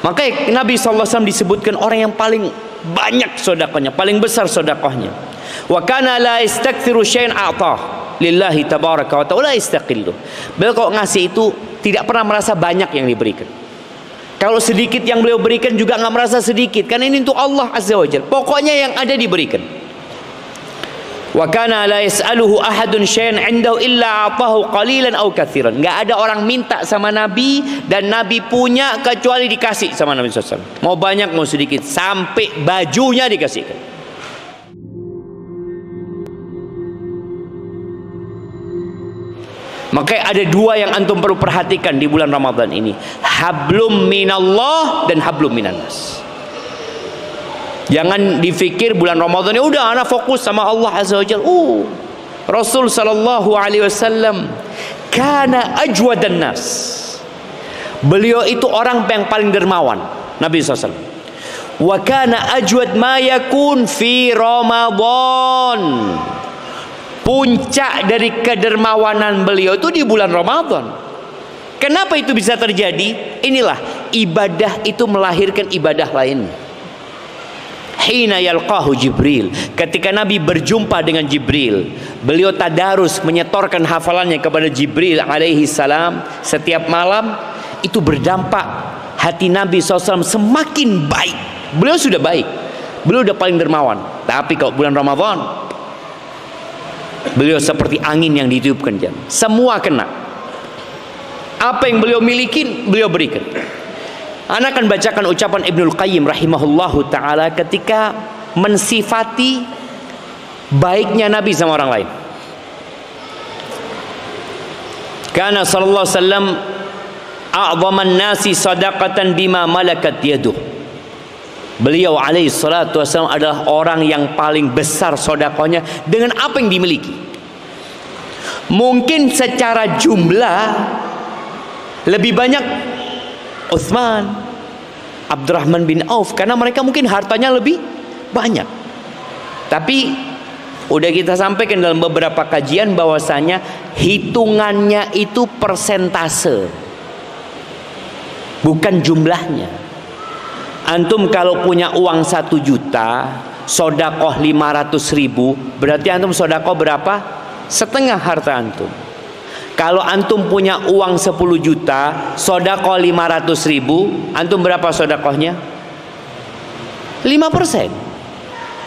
Makanya Nabi SAW disebutkan orang yang paling banyak sedekahnya, paling besar sedekahnya. Wa kana la yastakthiru syai'an a'tah lillahi tabaraka wa ta'ala yastaqillu. Beliau kalau ngasih itu tidak pernah merasa banyak yang diberikan. Kalau sedikit yang beliau berikan juga nggak merasa sedikit, karena ini untuk Allah Azza wa Jalla. Pokoknya yang ada diberikan. Wa kana la yas'aluhu ahadun syai'an 'indahu illa a'tahu qalilan aw katsiran. Enggak ada orang minta sama Nabi dan Nabi punya kecuali dikasih sama Nabi SAW. Mau banyak mau sedikit, sampai bajunya dikasihkan. Makanya ada dua yang antum perlu perhatikan di bulan Ramadan ini. Hablum minallah dan hablum minannas. Jangan dipikir bulan Ramadan ya udah anak fokus sama Allah Azza wa Jalla. Rasul sallallahu alaihi wasallam kana ajwadan nas. Beliau itu orang yang paling dermawan, Nabi SAW. Wa kana ajwad ma yakun fi Ramadan. Puncak dari kedermawanan beliau itu di bulan Ramadan. Kenapa itu bisa terjadi? Inilah, ibadah itu melahirkan ibadah lainnya. Hina yalqahu Jibril, ketika Nabi berjumpa dengan Jibril, beliau tadarus menyetorkan hafalannya kepada Jibril alaihi salam setiap malam. Itu berdampak hati Nabi SAW semakin baik. Beliau sudah baik, beliau sudah paling dermawan. Tapi kalau bulan Ramadan, beliau seperti angin yang ditiupkan jam, semua kena. Apa yang beliau miliki beliau berikan. Ana akan bacakan ucapan Ibnul Qayyim rahimahullahu ta'ala ketika mensifati baiknya Nabi sama orang lain. Kana sallallahu alaihi wasallam a'zaman nasi sadaqatan bima malakat yaduh. Beliau alaihi salatu wasallam adalah orang yang paling besar sedekahnya dengan apa yang dimiliki. Mungkin secara jumlah lebih banyak Utsman, Abdurrahman bin Auf, karena mereka mungkin hartanya lebih banyak. Tapi udah kita sampaikan dalam beberapa kajian bahwasanya hitungannya itu persentase, bukan jumlahnya. Antum kalau punya uang 1 juta, sedekah 500.000, berarti antum sedekah berapa? Setengah harta antum. Kalau antum punya uang 10 juta, sedekah 500.000, antum berapa sedekahnya? 5%.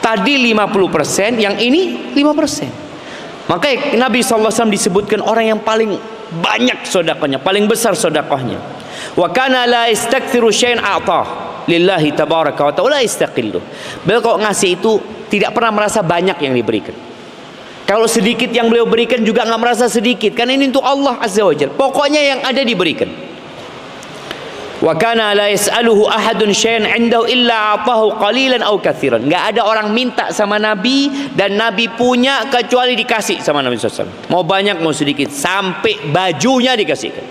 Tadi 50%, yang ini 5%. Makanya Nabi SAW disebutkan orang yang paling banyak sedekahnya, paling besar sedekahnya. Wa kana la yastakthiru syai'an a'tah lillahi tabaraka wa ta'ala yastaqillu. Beliau kalau ngasih itu tidak pernah merasa banyak yang diberikan. Kalau sedikit yang beliau berikan juga nggak merasa sedikit, karena ini untuk Allah Azza wa Jalla. Pokoknya yang ada diberikan. Wa kana la yas'aluhu ahadun syai'an 'indahu illa a'tahu qalilan aw katsiran. Nggak ada orang minta sama Nabi dan Nabi punya kecuali dikasih sama Nabi SAW. Mau banyak mau sedikit, sampai bajunya dikasihkan.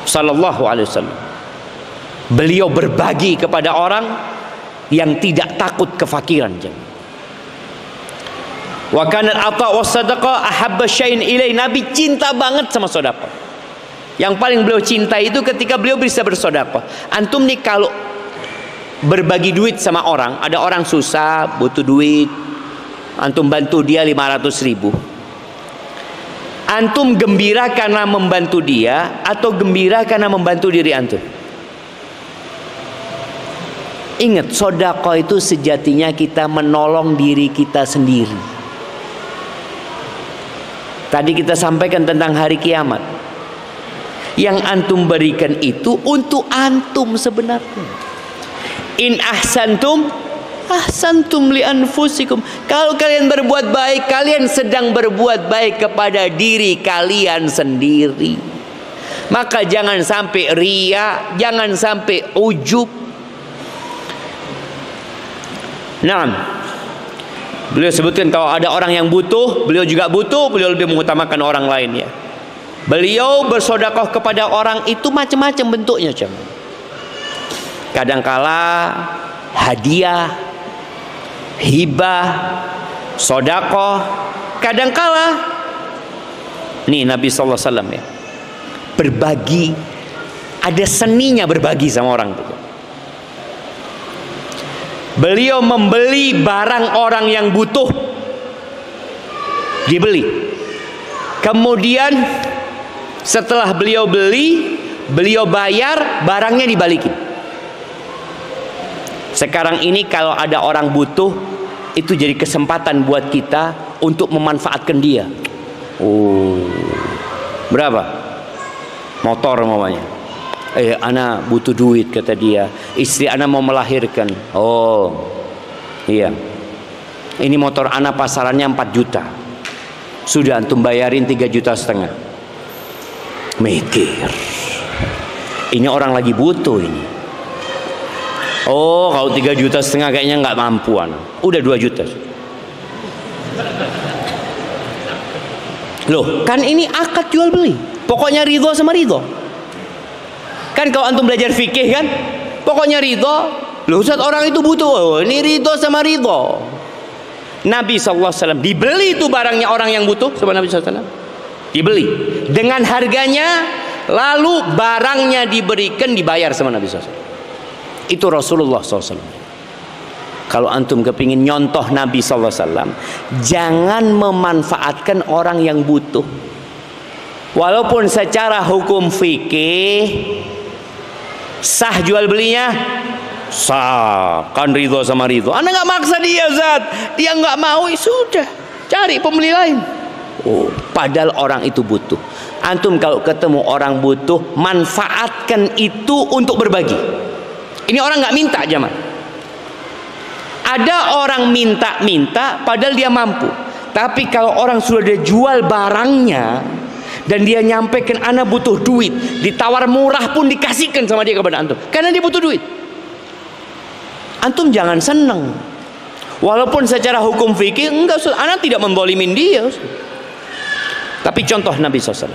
Sallallahu alaihi wasallam. Beliau berbagi kepada orang yang tidak takut kefakiran. Wa kana al-'ata' was-sadaqah ahabba syai'in ilai. Nabi cinta banget sama sedekah. Yang paling beliau cintai itu ketika beliau bisa bersedekah. Antum nih kalau berbagi duit sama orang, ada orang susah, butuh duit, antum bantu dia 500.000. Antum gembira karena membantu dia atau gembira karena membantu diri antum? Ingat, sedekah itu sejatinya kita menolong diri kita sendiri. Tadi kita sampaikan tentang hari kiamat. Yang antum berikan itu untuk antum sebenarnya. In ahsantum ahsantum li anfusikum. Kalau kalian berbuat baik, kalian sedang berbuat baik kepada diri kalian sendiri. Maka jangan sampai riya, jangan sampai ujub. Nah, beliau sebutkan kalau ada orang yang butuh, beliau juga butuh, beliau lebih mengutamakan orang lain ya. Beliau bersedekah kepada orang itu macam-macam bentuknya, kadangkala hadiah, hibah, sedekah, kadangkala nih Nabi sallallahu alaihi wasallam ya, berbagi ada seninya berbagi sama orang itu. Beliau membeli barang orang yang butuh, dibeli. Kemudian setelah beliau beli, beliau bayar, barangnya dibalikin. Sekarang ini kalau ada orang butuh, itu jadi kesempatan buat kita untuk memanfaatkan dia. Oh, berapa? Motor mamanya. Ana butuh duit, kata dia. Istri ana mau melahirkan. Oh, iya. Ini motor ana pasarannya 4 juta. Sudah antum bayarin 3,5 juta. Mikir. Ini orang lagi butuh ini. Oh, kalau 3,5 juta kayaknya nggak mampu ana. Udah 2 juta. Loh, kan ini akad jual beli. Pokoknya ridho sama ridho. Kan kalau antum belajar fikih kan, pokoknya ridho. Loh Ustaz, orang itu butuh. Oh, ini ridho sama ridho. Nabi SAW dibeli itu barangnya orang yang butuh sama Nabi SAW. Dibeli dengan harganya, lalu barangnya diberikan, dibayar sama Nabi SAW. Itu Rasulullah SAW. Kalau antum kepingin nyontoh Nabi SAW, jangan memanfaatkan orang yang butuh. Walaupun secara hukum fikih sah jual belinya, sah, kan ridho sama ridho. Anda nggak maksa dia, Zat. Dia nggak mau, sudah cari pembeli lain. Oh, padahal orang itu butuh. Antum kalau ketemu orang butuh, manfaatkan itu untuk berbagi. Ini orang nggak minta, jamaah. Ada orang minta-minta padahal dia mampu. Tapi kalau orang sudah jual barangnya dan dia nyampaikan, ana butuh duit, ditawar murah pun dikasihkan sama dia kepada antum, karena dia butuh duit. Antum jangan senang. Walaupun secara hukum fikih enggak, ana tidak menzalimin dia. Tapi contoh Nabi SAW.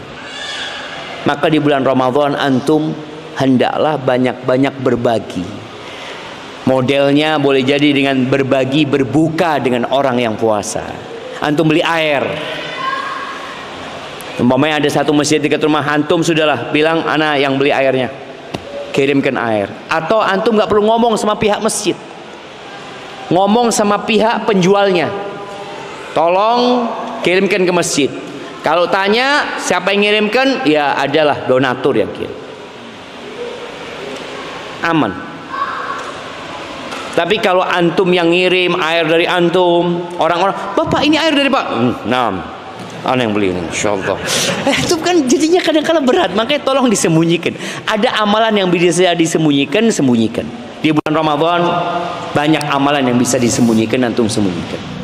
Maka di bulan Ramadan antum hendaklah banyak-banyak berbagi. Modelnya boleh jadi dengan berbagi berbuka dengan orang yang puasa. Antum beli air. Umpamanya ada satu masjid dekat rumah antum, sudahlah bilang ana yang beli airnya, kirimkan air. Atau antum nggak perlu ngomong sama pihak masjid, ngomong sama pihak penjualnya, tolong kirimkan ke masjid. Kalau tanya siapa yang ngirimkan, ya adalah donatur yang kirim. Aman. Tapi kalau antum yang ngirim air dari antum, orang-orang, Bapak ini air dari Pak, ana yang beli ini, insyaallah. Itu kan jadinya kadang-kadang berat. Makanya tolong disembunyikan. Ada amalan yang bisa disembunyikan, sembunyikan. Di bulan Ramadan banyak amalan yang bisa disembunyikan, antum sembunyikan.